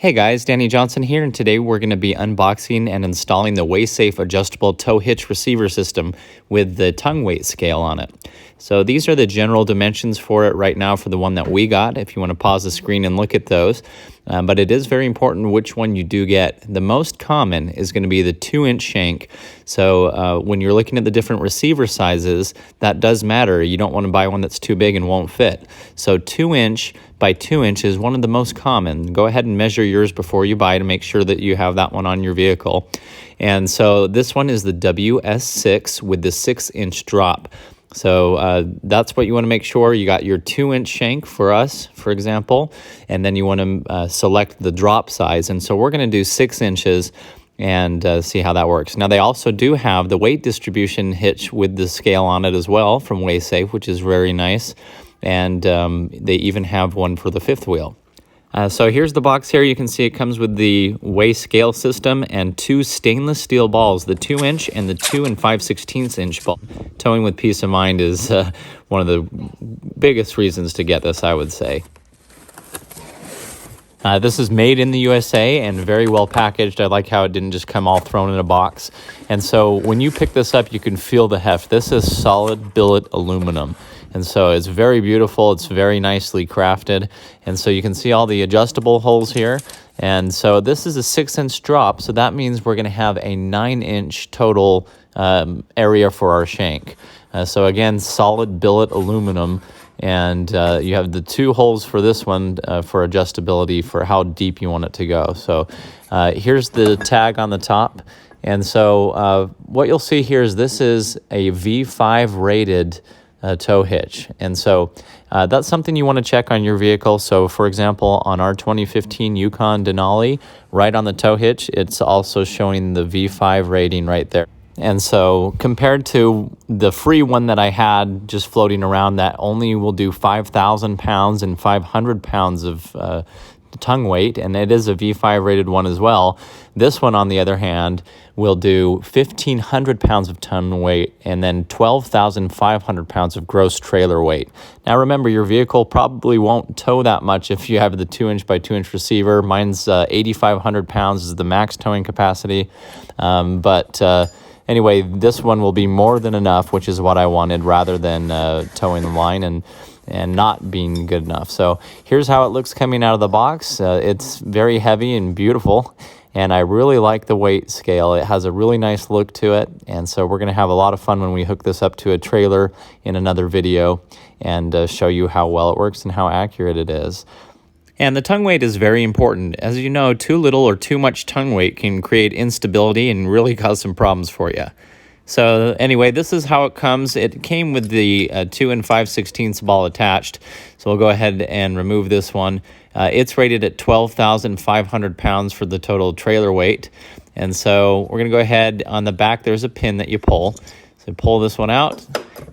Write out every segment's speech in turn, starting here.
Hey guys, Danny Johnson here, and today we're going to be unboxing and installing the WS6 adjustable tow hitch receiver system with the tongue weight scale on it. So these are the general dimensions for it right now for the one that we got, if you want to pause the screen and look at those. But it is very important which one you do get. The most common is going to be the 2-inch shank. So when you're looking at the different receiver sizes, that does matter. You don't want to buy one that's too big and won't fit. So 2-inch by 2-inch is one of the most common. Go ahead and measure yours before you buy to make sure that you have that one on your vehicle. And so this one is the WS6 with the 6-inch drop. So that's what you want to make sure. You got your 2-inch shank for us, for example, and then you want to select the drop size. And so we're going to do 6 inches and see how that works. Now, they also do have the weight distribution hitch with the scale on it as well from WS6, which is very nice. And they even have one for the 5th wheel. So here's the box here. You can see it comes with the WS6 scale system and 2 stainless steel balls, the 2-inch and the 2 5/16 inch ball. Towing with peace of mind is one of the biggest reasons to get this, I would say. This is made in the USA and very well packaged. I like how it didn't just come all thrown in a box. And so when you pick this up, you can feel the heft. This is solid billet aluminum. And so it's very beautiful. It's very nicely crafted. And so you can see all the adjustable holes here. And so this is a 6-inch drop. So that means we're going to have a 9-inch total area for our shank. So again, solid billet aluminum. And you have the 2 holes for this one for adjustability for how deep you want it to go. So here's the tag on the top. And so what you'll see here is this is a V5 rated tow hitch. And so that's something you want to check on your vehicle. So for example, on our 2015 Yukon Denali, right on the tow hitch, it's also showing the V5 rating right there. And so compared to the free one that I had just floating around that only will do 5,000 pounds and 500 pounds of tongue weight, and it is a V5 rated one as well. This one, on the other hand, will do 1,500 pounds of tongue weight and then 12,500 pounds of gross trailer weight. Now remember, your vehicle probably won't tow that much if you have the 2-inch by 2-inch receiver. Mine's 8,500 pounds is the max towing capacity. Anyway, this one will be more than enough, which is what I wanted, rather than towing the line and not being good enough. So here's how it looks coming out of the box. It's very heavy and beautiful, and I really like the weight scale. It has a really nice look to it, and so we're going to have a lot of fun when we hook this up to a trailer in another video and show you how well it works and how accurate it is. And the tongue weight is very important. As you know, too little or too much tongue weight can create instability and really cause some problems for you. So anyway, this is how it comes. It came with the 2 5/16 ball attached. So we'll go ahead and remove this one. It's rated at 12,500 pounds for the total trailer weight. And so we're going to go ahead. On the back, there's a pin that you pull. So pull this one out,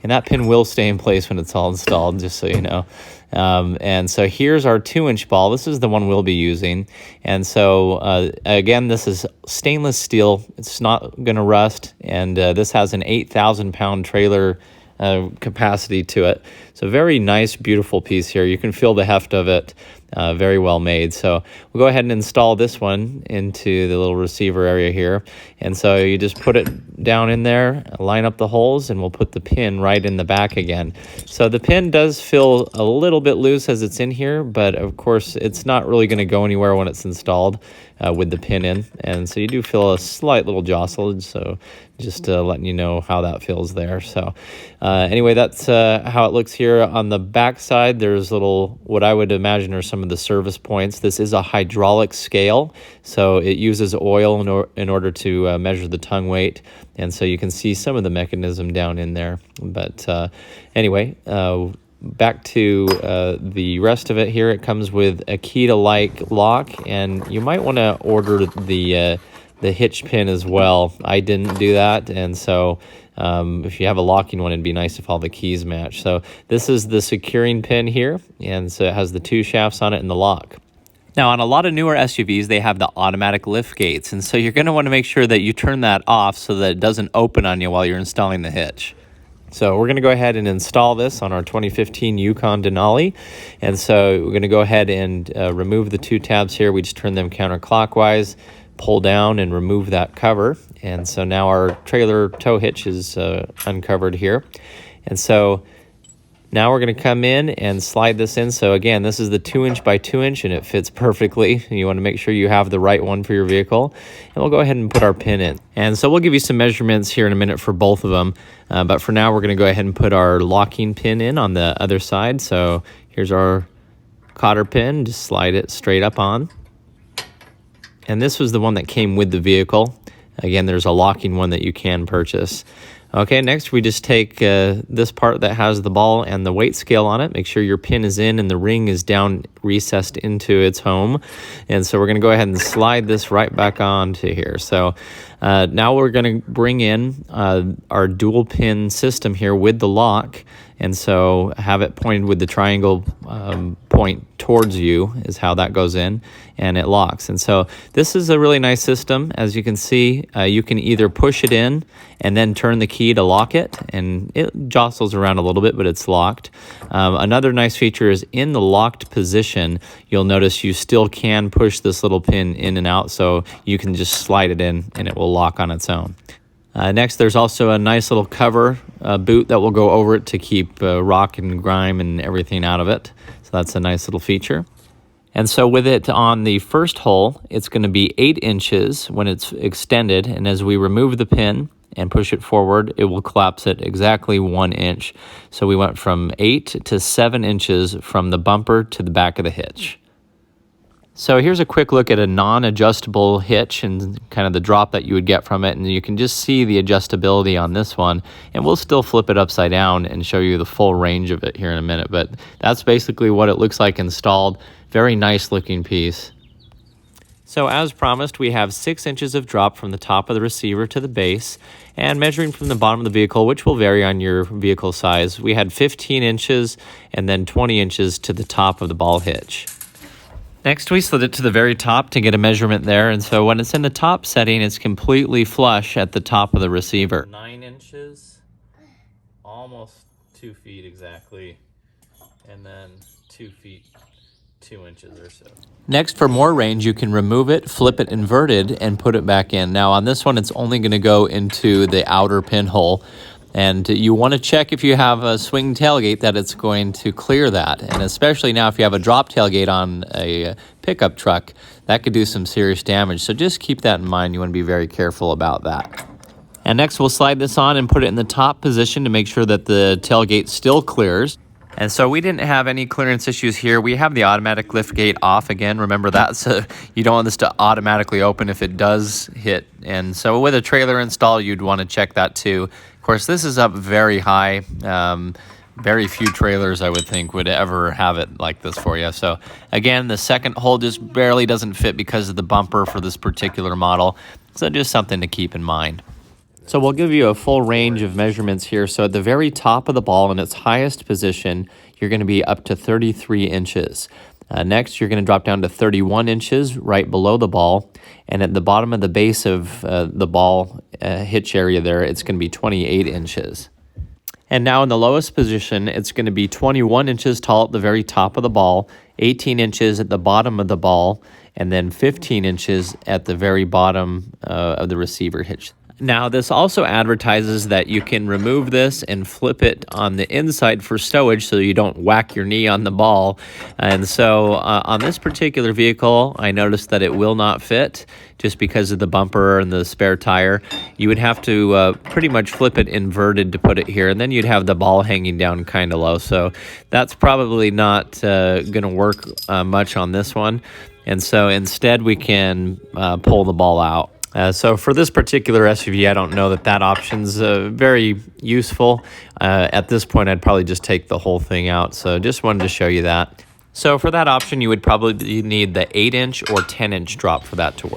and that pin will stay in place when it's all installed, just so you know. And so here's our 2-inch ball. This is the one we'll be using. And so again, this is stainless steel. It's not going to rust. And this has an 8,000 pound trailer capacity to it. So very nice, beautiful piece here. You can feel the heft of it. Very well made. So we'll go ahead and install this one into the little receiver area here. And so you just put it down in there, line up the holes, and we'll put the pin right in the back again. So the pin does feel a little bit loose as it's in here, but of course it's not really going to go anywhere when it's installed with the pin in. And so you do feel a slight little jostle, so just letting you know how that feels there. So anyway, that's how it looks here. On the back side, there's little, what I would imagine are some of the service points. This is a hydraulic scale, so it uses oil in order to measure the tongue weight, and so you can see some of the mechanism down in there. But anyway, back to the rest of it here. It comes with a key-to-like lock, and you might want to order the hitch pin as well. I didn't do that, and so if you have a locking one, it'd be nice if all the keys match. So this is the securing pin here, and so it has the 2 shafts on it and the lock. Now, on a lot of newer SUVs, they have the automatic lift gates, and so you're going to want to make sure that you turn that off so that it doesn't open on you while you're installing the hitch. So we're going to go ahead and install this on our 2015 Yukon Denali. And so we're going to go ahead and remove the 2 tabs here. We just turn them counterclockwise, pull down and remove that cover. And so now our trailer tow hitch is uncovered here. And so now we're going to come in and slide this in. So again, this is the 2" by 2" and it fits perfectly. You want to make sure you have the right one for your vehicle. And we'll go ahead and put our pin in. And so we'll give you some measurements here in a minute for both of them. But for now, we're going to go ahead and put our locking pin in on the other side. So here's our cotter pin. Just slide it straight up on. And this was the one that came with the vehicle. Again, there's a locking one that you can purchase. Okay, next we just take this part that has the ball and the weight scale on it. Make sure your pin is in and the ring is down recessed into its home. And so we're going to go ahead and slide this right back onto here. So now we're going to bring in our dual pin system here with the lock. And so have it pointed with the triangle point towards you is how that goes in, and it locks. And so this is a really nice system. As you can see, you can either push it in and then turn the key to lock it, and it jostles around a little bit, but it's locked. Another nice feature is in the locked position, you'll notice you still can push this little pin in and out, so you can just slide it in and it will lock on its own. Next, there's also a nice little cover boot that will go over it to keep rock and grime and everything out of it. So that's a nice little feature. And so with it on the first hole, it's going to be 8 inches when it's extended. And as we remove the pin and push it forward, it will collapse it exactly 1 inch. So we went from 8 to 7 inches from the bumper to the back of the hitch. So here's a quick look at a non-adjustable hitch and kind of the drop that you would get from it. And you can just see the adjustability on this one. And we'll still flip it upside down and show you the full range of it here in a minute. But that's basically what it looks like installed. Very nice looking piece. So as promised, we have 6 inches of drop from the top of the receiver to the base. And measuring from the bottom of the vehicle, which will vary on your vehicle size, we had 15 inches and then 20 inches to the top of the ball hitch. Next, we slid it to the very top to get a measurement there, and so when it's in the top setting, it's completely flush at the top of the receiver. 9 inches, almost 2 feet exactly, and then 2 feet, 2 inches or so. Next, for more range, you can remove it, flip it inverted, and put it back in. Now, on this one, it's only going to go into the outer pinhole. And you want to check if you have a swing tailgate that it's going to clear that. And especially now if you have a drop tailgate on a pickup truck, that could do some serious damage. So just keep that in mind. You want to be very careful about that. And next we'll slide this on and put it in the top position to make sure that the tailgate still clears. And so we didn't have any clearance issues here. We have the automatic lift gate off again. Remember that, so you don't want this to automatically open if it does hit. And so with a trailer install, you'd want to check that too. Of course, this is up very high. Very few trailers, I would think, would ever have it like this for you. So again, the second hole just barely doesn't fit because of the bumper for this particular model. So just something to keep in mind. So we'll give you a full range of measurements here. So at the very top of the ball in its highest position, you're going to be up to 33 inches. Next, you're going to drop down to 31 inches right below the ball. And at the bottom of the base of the ball hitch area there, it's going to be 28 inches. And now in the lowest position, it's going to be 21 inches tall at the very top of the ball, 18 inches at the bottom of the ball, and then 15 inches at the very bottom of the receiver hitch. Now, this also advertises that you can remove this and flip it on the inside for stowage so you don't whack your knee on the ball. And so on this particular vehicle, I noticed that it will not fit just because of the bumper and the spare tire. You would have to pretty much flip it inverted to put it here, and then you'd have the ball hanging down kind of low. So that's probably not going to work much on this one. And so instead, we can pull the ball out. So for this particular SUV, I don't know that option's very useful. At this point, I'd probably just take the whole thing out. So just wanted to show you that. So for that option, you would probably need the 8-inch or 10-inch drop for that to work.